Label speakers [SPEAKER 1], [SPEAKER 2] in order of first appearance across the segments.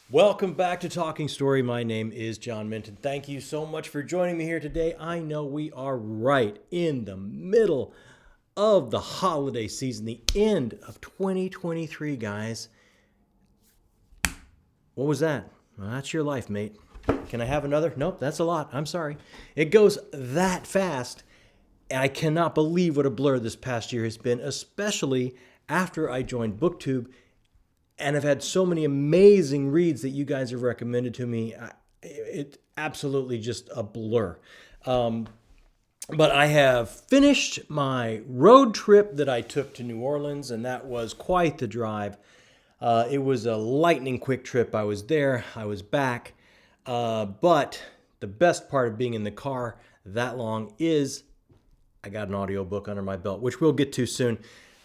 [SPEAKER 1] Welcome back to Talking Story. My name is John Minton. Thank you so much for joining me here today. I know we are right in the middle of the holiday season, the end of 2023, guys. What was that? Well, that's your life, mate. Can I have another? Nope, that's a lot. I'm sorry. It goes that fast. I cannot believe what a blur this past year has been, especially after I joined BookTube and I've had so many amazing reads that you guys have recommended to me. It's absolutely just a blur. But I have finished my road trip that I took to New Orleans, and that was quite the drive. It was a lightning quick trip. I was there, I was back. But the best part of being in the car that long is I got an audiobook under my belt, which we'll get to soon.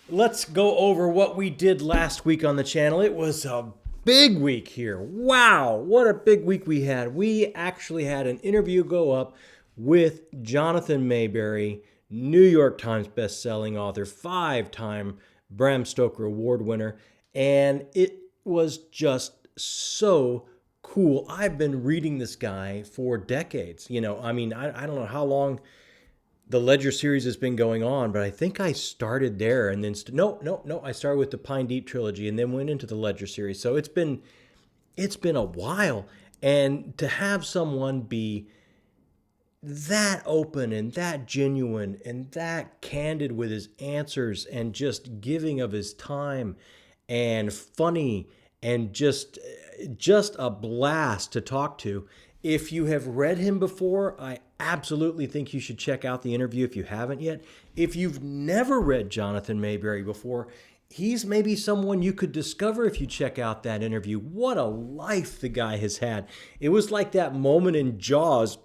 [SPEAKER 1] Let's go over what we did last week on the channel. It was a big week here. Wow, what a big week we had. We actually had an interview go up with Jonathan Mayberry, New York Times best-selling author, 5-time Bram Stoker Award winner, and it was just so cool. I've been reading this guy for decades. I don't know how long the Ledger series has been going on, but I think I started there and then no. I started with the Pine Deep trilogy and then went into the Ledger series. So it's been a while, and to have someone be that open and that genuine and that candid with his answers and just giving of his time and funny and just a blast to talk to. If you have read him before, I absolutely think you should check out the interview if you haven't yet. If you've never read Jonathan Mayberry before, he's maybe someone you could discover if you check out that interview. What a life the guy has had. It was like that moment in Jaws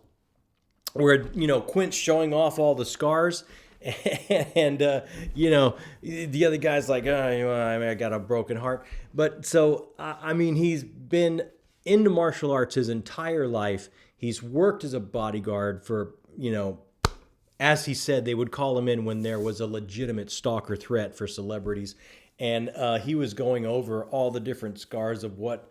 [SPEAKER 1] where, Quint's showing off all the scars and, the other guy's like, I got a broken heart. But so, he's been into martial arts his entire life. He's worked as a bodyguard for, as he said, they would call him in when there was a legitimate stalker threat for celebrities. And he was going over all the different scars of what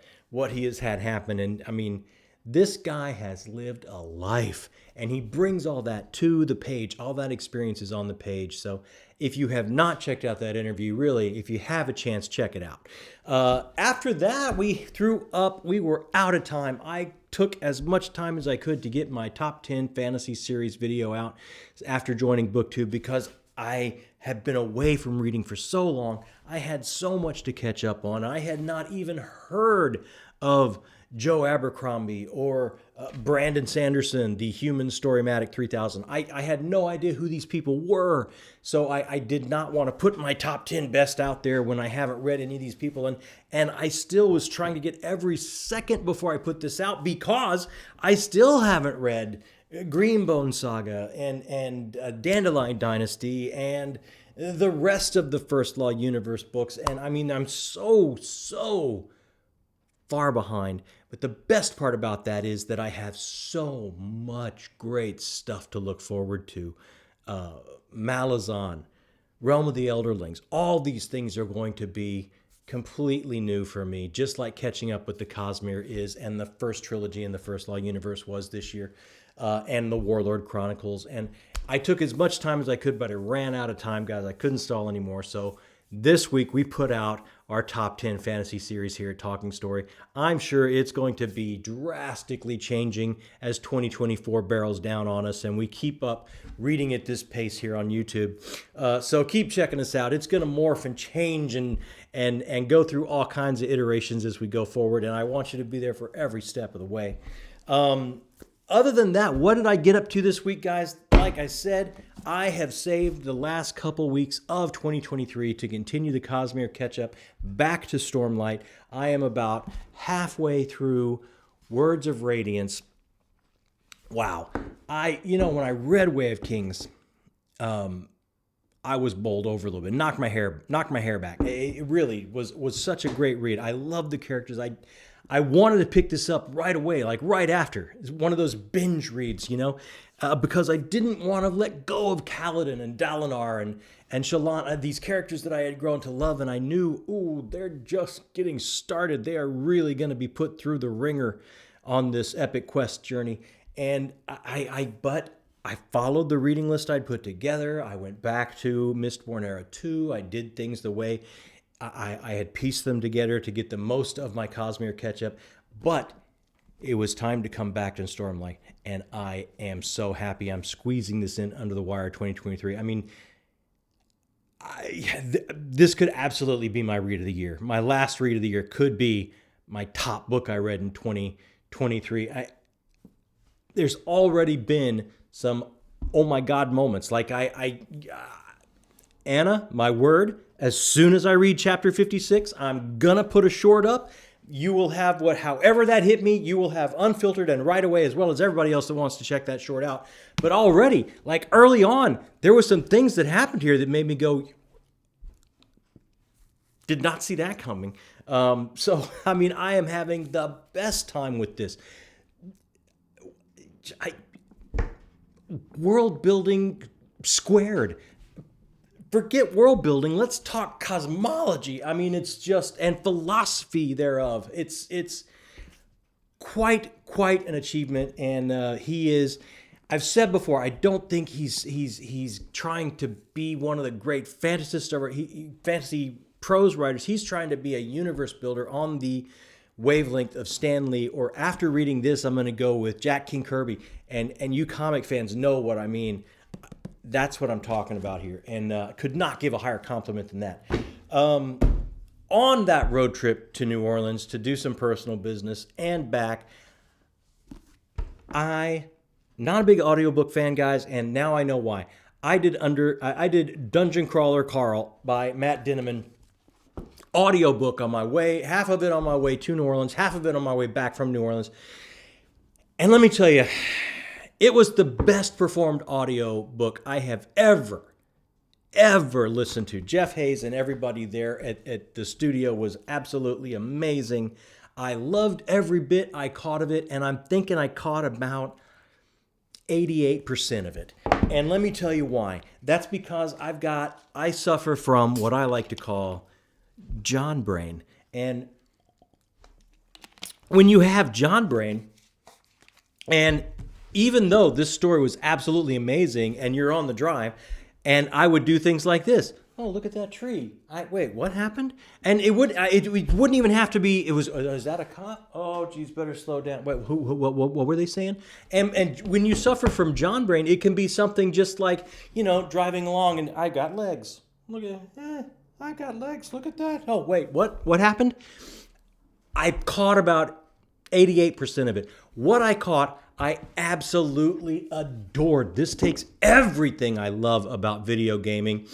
[SPEAKER 1] he has had happen. And this guy has lived a life, and he brings all that to the page. All that experience is on the page. So if you have not checked out that interview, really, if you have a chance, check it out. After that, we were out of time. I took as much time as I could to get my top 10 fantasy series video out after joining BookTube, because I have been away from reading for so long. I had so much to catch up on. I had not even heard of Joe Abercrombie or Brandon Sanderson, the Human Storymatic 3000. I had no idea who these people were, so I did not want to put my top 10 best out there when I haven't read any of these people. And I still was trying to get every second before I put this out, because I still haven't read Greenbone Saga and Dandelion Dynasty and the rest of the First Law Universe books. And I'm so far behind. But the best part about that is that I have so much great stuff to look forward to. Malazan, Realm of the Elderlings, all these things are going to be completely new for me, just like catching up with the Cosmere is, and the first trilogy in the First Law universe was this year, and the Warlord Chronicles. And I took as much time as I could, but I ran out of time, guys. I couldn't stall anymore. So this week we put out our top 10 fantasy series here at Talking Story. I'm sure it's going to be drastically changing as 2024 barrels down on us and we keep up reading at this pace here on YouTube. So keep checking us out. It's going to morph and change and go through all kinds of iterations as we go forward, and I want you to be there for every step of the way. Other than that, what did I get up to this week, guys? Like I said, I have saved the last couple weeks of 2023 to continue the Cosmere catch-up back to Stormlight. I am about halfway through Words of Radiance. Wow. When I read Way of Kings, I was bowled over a little bit, knocked my hair back. It really was such a great read. I love the characters. I wanted to pick this up right away, like right after. It's one of those binge reads, because I didn't want to let go of Kaladin and Dalinar and Shallan, these characters that I had grown to love, and I knew, ooh, they're just getting started. They are really going to be put through the ringer on this epic quest journey. And but I followed the reading list I'd put together. I went back to Mistborn Era 2. I did things the way I had pieced them together to get the most of my Cosmere catch-up. But it was time to come back to Stormlight, and I am so happy I'm squeezing this in under the wire 2023. I mean, this could absolutely be my read of the year. My last read of the year could be my top book I read in 2023. There's already been some oh my God moments. Like Anna, my word, as soon as I read chapter 56, I'm gonna put a short up. You will have however that hit me, you will have unfiltered and right away, as well as everybody else that wants to check that short out. But already, like early on, there were some things that happened here that made me go, did not see that coming. So, I mean, I am having the best time with this. World building squared. Forget world building. Let's talk cosmology. I mean, it's just, and philosophy thereof. It's quite an achievement. And he is, I've said before, I don't think he's trying to be one of the great fantasists or fantasy prose writers. He's trying to be a universe builder on the wavelength of Stan Lee, or after reading this, I'm going to go with Jack King Kirby. And you comic fans know what I mean. That's what I'm talking about here. And could not give a higher compliment than that. On that road trip to New Orleans to do some personal business and back, not a big audiobook fan, guys, and now I know why. I did Dungeon Crawler Carl by Matt Dinneman audiobook on my way, half of it on my way to New Orleans, half of it on my way back from New Orleans. And let me tell you, it was the best performed audio book I have ever listened to. Jeff Hayes and everybody there at the studio was absolutely amazing. I loved every bit I caught of it, and I'm thinking I caught about 88% of it. And let me tell you why. That's because I suffer from what I like to call John brain. And when you have John brain, and even though this story was absolutely amazing and you're on the drive, and I would do things like this. Oh, look at that tree. Wait, what happened? And it wouldn't even have to be, is that a cop? Oh, geez, better slow down. Wait, what were they saying? And when you suffer from John brain, it can be something just like, driving along and I got legs. Look at I got legs. Look at that. Oh, wait, what happened? I caught about 88% of it. What I caught, I absolutely adored. This takes everything I love about video gaming,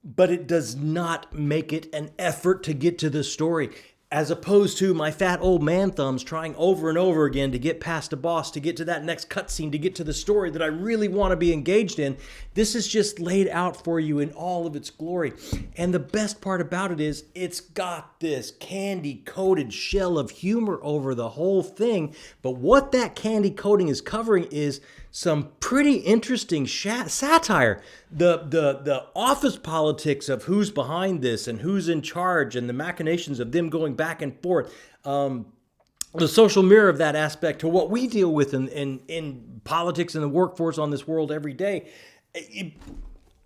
[SPEAKER 1] but it does not make it an effort to get to the story. As opposed to my fat old man thumbs trying over and over again to get past a boss, to get to that next cutscene, to get to the story that I really want to be engaged in. This is just laid out for you in all of its glory. And the best part about it is it's got this candy-coated shell of humor over the whole thing. But what that candy coating is covering is some pretty interesting satire. The office politics of who's behind this and who's in charge and the machinations of them going back and forth. The social mirror of that aspect to what we deal with in politics and the workforce on this world every day.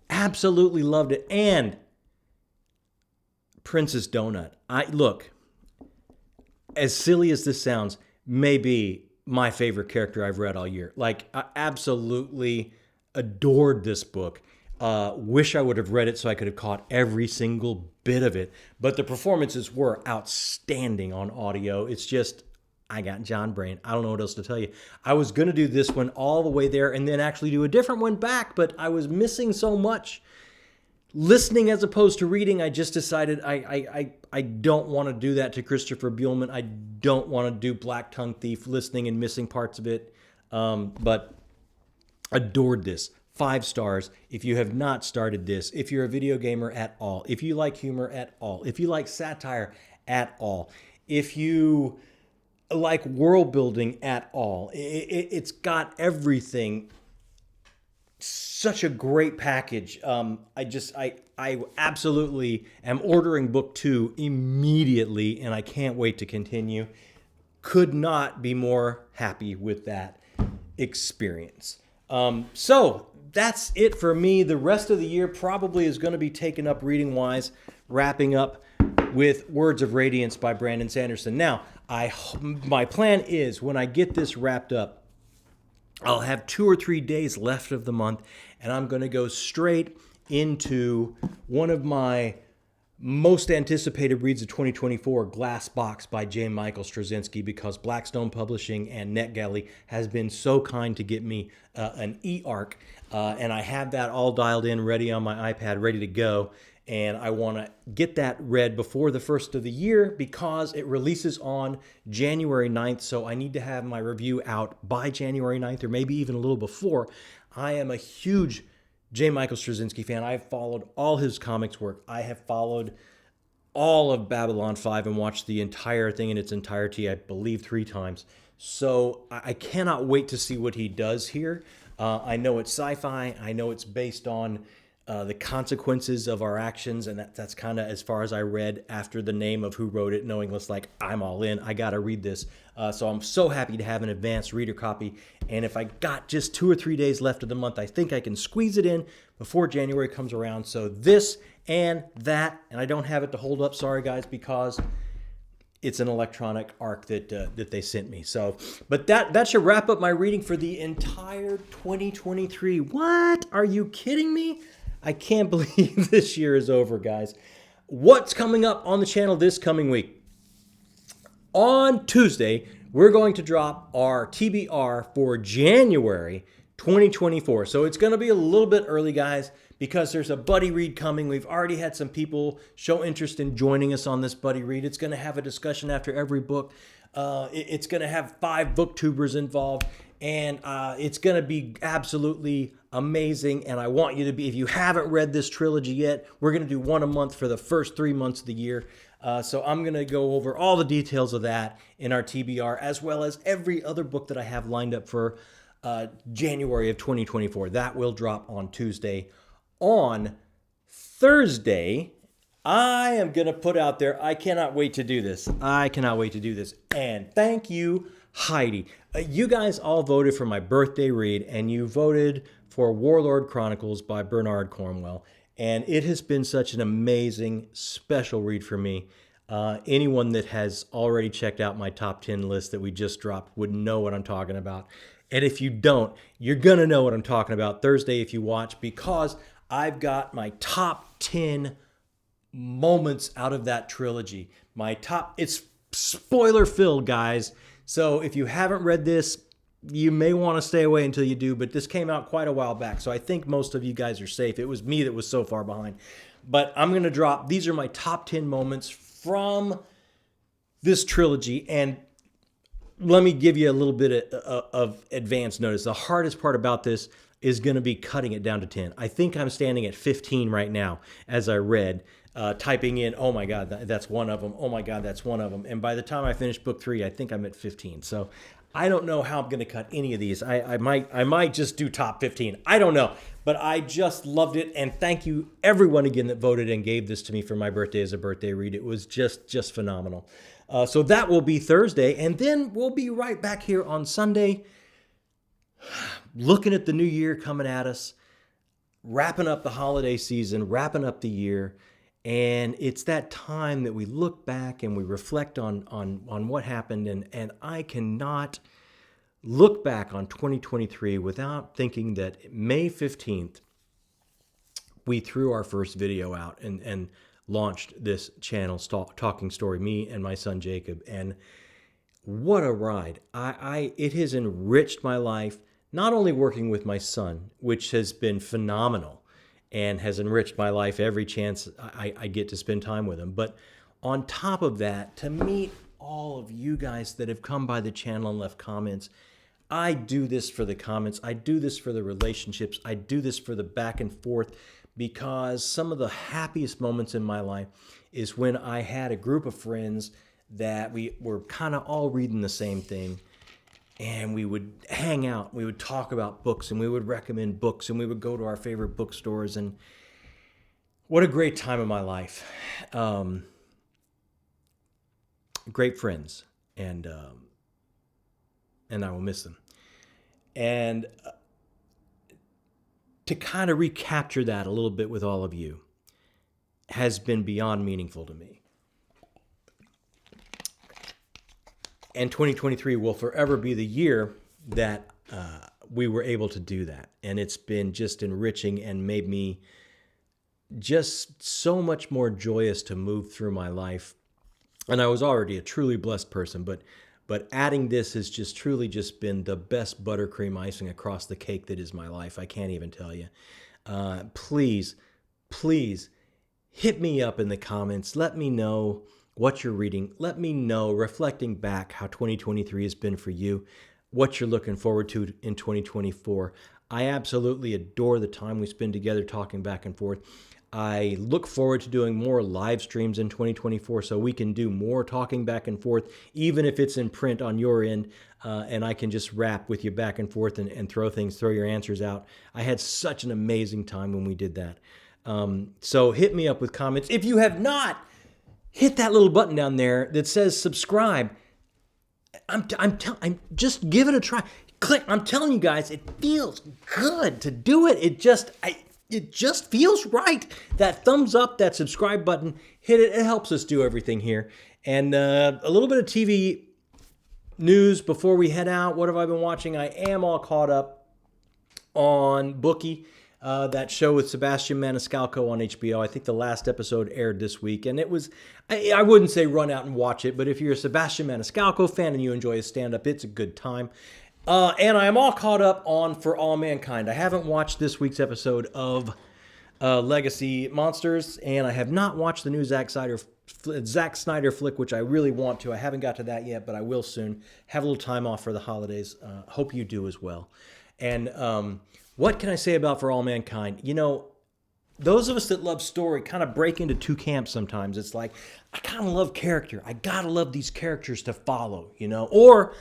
[SPEAKER 1] Absolutely loved it. And Princess Donut. Look, as silly as this sounds, maybe my favorite character I've read all year. Like, I absolutely adored this book. Wish I would have read it so I could have caught every single bit of it. But the performances were outstanding on audio. It's just, I got John brain. I don't know what else to tell you. I was going to do this one all the way there and then actually do a different one back, but I was missing so much. Listening as opposed to reading, I just decided I don't want to do that to Christopher Buehlman. I don't want to do Black Tongue Thief, listening and missing parts of it. But adored this. 5 stars. If you have not started this, if you're a video gamer at all, if you like humor at all, if you like satire at all, if you like world building at all, it's got everything such a great package. I absolutely am ordering book 2 immediately, and I can't wait to continue. Could not be more happy with that experience. So that's it for me. The rest of the year probably is going to be taken up reading wise, wrapping up with Words of Radiance by Brandon Sanderson. Now, my plan is when I get this wrapped up, I'll have 2 or 3 days left of the month, and I'm going to go straight into one of my most anticipated reads of 2024, Glass Box by J. Michael Straczynski, because Blackstone Publishing and NetGalley has been so kind to get me an e-arc, and I have that all dialed in, ready on my iPad, ready to go. And I want to get that read before the first of the year because it releases on January 9th. So I need to have my review out by January 9th or maybe even a little before. I am a huge J. Michael Straczynski fan. I've followed all his comics work. I have followed all of Babylon 5 and watched the entire thing in its entirety, I believe 3 times. So I cannot wait to see what he does here. I know it's sci-fi. I know it's based on the consequences of our actions, and that's kind of as far as I read after the name of who wrote it, knowing it's like, I'm all in, I gotta read this. So I'm so happy to have an advanced reader copy, and if I got just 2 or 3 days left of the month, I think I can squeeze it in before January comes around. So this and that, and I don't have it to hold up, sorry guys, because it's an electronic arc that they sent me. So, but that should wrap up my reading for the entire 2023. What? Are you kidding me? I can't believe this year is over, guys. What's coming up on the channel this coming week? On Tuesday, we're going to drop our TBR for January 2024. So it's going to be a little bit early, guys, because there's a buddy read coming. We've already had some people show interest in joining us on this buddy read. It's going to have a discussion after every book. It's going to have 5 booktubers involved, and it's going to be absolutely amazing. And I want you to be, if you haven't read this trilogy yet, we're going to do 1 a month for the first 3 months of the year. So I'm going to go over all the details of that in our TBR, as well as every other book that I have lined up for January of 2024. That will drop on Tuesday. On Thursday, I am going to put out there, I cannot wait to do this. I cannot wait to do this. And thank you, Heidi. You guys all voted for my birthday read, and you voted for Warlord Chronicles by Bernard Cornwell. And it has been such an amazing, special read for me. Anyone that has already checked out my top 10 list that we just dropped would know what I'm talking about. And if you don't, you're going to know what I'm talking about Thursday if you watch, because I've got my top 10 moments out of that trilogy. It's spoiler filled, guys. So if you haven't read this, you may want to stay away until you do, but this came out quite a while back, so I think most of you guys are safe. It was me that was so far behind. But I'm going to drop, these are my top 10 moments from this trilogy, and let me give you a little bit of advance notice. The hardest part about this is going to be cutting it down to 10. I think I'm standing at 15 right now as I read, typing in, oh my God, that's one of them. Oh my God, that's one of them. And by the time I finish book 3, I think I'm at 15. So I don't know how I'm going to cut any of these. I might just do top 15. I don't know. But I just loved it. And thank you everyone again that voted and gave this to me for my birthday as a birthday read. It was just phenomenal. So that will be Thursday. And then we'll be right back here on Sunday, looking at the new year coming at us, wrapping up the holiday season, wrapping up the year. And it's that time that we look back and we reflect on what happened. And I cannot look back on 2023 without thinking that May 15th, we threw our first video out and launched this channel, Talking Story, me and my son Jacob. And what a ride. It has enriched my life, not only working with my son, which has been phenomenal, and has enriched my life every chance I get to spend time with him. But on top of that, to meet all of you guys that have come by the channel and left comments. I do this for the comments. I do this for the relationships. I do this for the back and forth, because some of the happiest moments in my life is when I had a group of friends that we were kind of all reading the same thing. and we would hang out. We would talk about books, and we would recommend books, and we would go to our favorite bookstores. And what a great time of my life. Great friends, and I will miss them. And to kind of recapture that a little bit with all of you has been beyond meaningful to me. And 2023 will forever be the year that we were able to do that. And it's been just enriching and made me just so much more joyous to move through my life. And I was already a truly blessed person, but adding this has just truly just been the best buttercream icing across the cake that is my life. I can't even tell you. Please hit me up in the comments. Let me know what you're reading. Let me know, reflecting back, how 2023 has been for you, what you're looking forward to in 2024. I absolutely adore the time we spend together talking back and forth. I look forward to doing more live streams in 2024 so we can do more talking back and forth, even if it's in print on your end, and I can just rap with you back and forth and throw your answers out. I had such an amazing time when we did that. So hit me up with comments. If you have not, hit that little button down there that says subscribe. I'm just give it a try. Click. I'm telling you guys, it feels good to do it. It just feels right. That thumbs up, that subscribe button, hit it. It helps us do everything here. And a little bit of TV news before we head out. What have I been watching? I am all caught up on Bookie. That show with Sebastian Maniscalco on HBO. I think the last episode aired this week, and it was, I wouldn't say run out and watch it, but if you're a Sebastian Maniscalco fan and you enjoy his stand-up, it's a good time. And I am all caught up on For All Mankind. I haven't watched this week's episode of Legacy Monsters, and I have not watched the new Zack Snyder flick, which I really want to. I haven't got to that yet, but I will soon. Have a little time off for the holidays. Hope you do as well. And what can I say about For All Mankind? You know, those of us that love story kind of break into two camps sometimes. It's like, I kind of love character. I got to love these characters to follow, you know? Or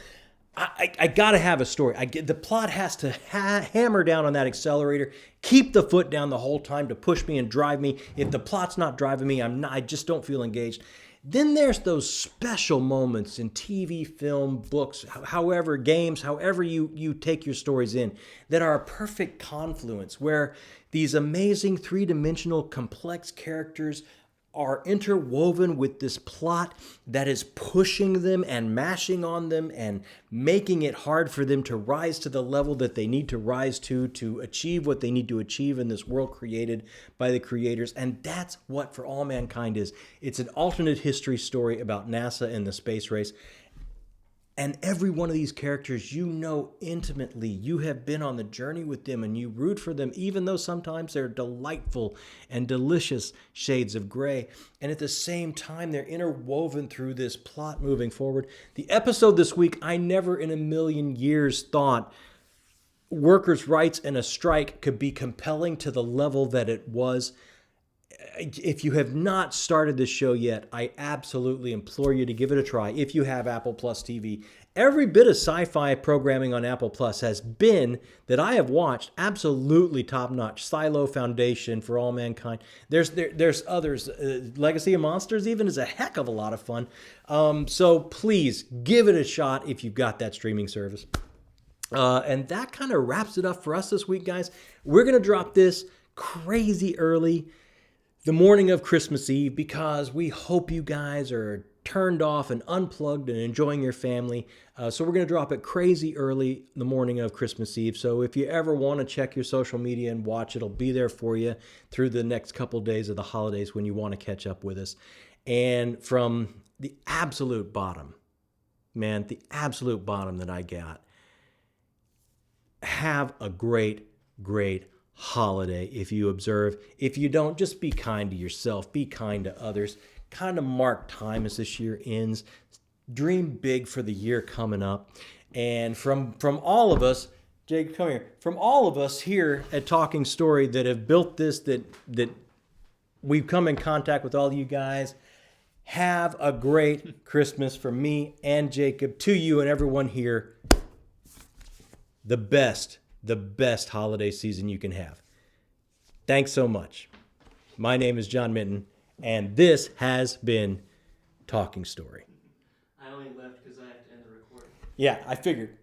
[SPEAKER 1] I got to have a story. The plot has to hammer down on that accelerator, keep the foot down the whole time to push me and drive me. If the plot's not driving me, I just don't feel engaged. Then there's those special moments in TV, film, books, however, games, however you take your stories in, that are a perfect confluence where these amazing three-dimensional complex characters are interwoven with this plot that is pushing them and mashing on them and making it hard for them to rise to the level that they need to rise to achieve what they need to achieve in this world created by the creators. And that's what For All Mankind is. It's an alternate history story about NASA and the space race. And every one of these characters you know intimately. You have been on the journey with them and you root for them, even though sometimes they're delightful and delicious shades of gray. And at the same time, they're interwoven through this plot moving forward. The episode this week, I never in a million years thought workers' rights and a strike could be compelling to the level that it was. If you have not started this show yet, I absolutely implore you to give it a try. If you have Apple Plus TV, every bit of sci-fi programming on Apple Plus has been, that I have watched, absolutely top-notch. Silo, Foundation, For All Mankind. There's others. Legacy of Monsters even is a heck of a lot of fun. So please give it a shot if you've got that streaming service. And that kind of wraps it up for us this week, guys. We're going to drop this crazy early, the morning of Christmas Eve, because we hope you guys are turned off and unplugged and enjoying your family. So we're going to drop it crazy early the morning of Christmas Eve. So if you ever want to check your social media and watch, it'll be there for you through the next couple days of the holidays when you want to catch up with us. And from the absolute bottom, man, the absolute bottom that I got, have a great holiday if you observe. If you don't, just be kind to yourself, be kind to others, kind of mark time as this year ends, dream big for the year coming up. And from all of us, Jake, come here, from all of us here at Talking Story that have built this, that we've come in contact with all of you guys, have a great Christmas from me and Jacob to you and everyone here. the best holiday season you can have. Thanks so much. My name is John Minton, and this has been Talking Story.
[SPEAKER 2] I only left because I have to end the recording.
[SPEAKER 1] Yeah, I figured.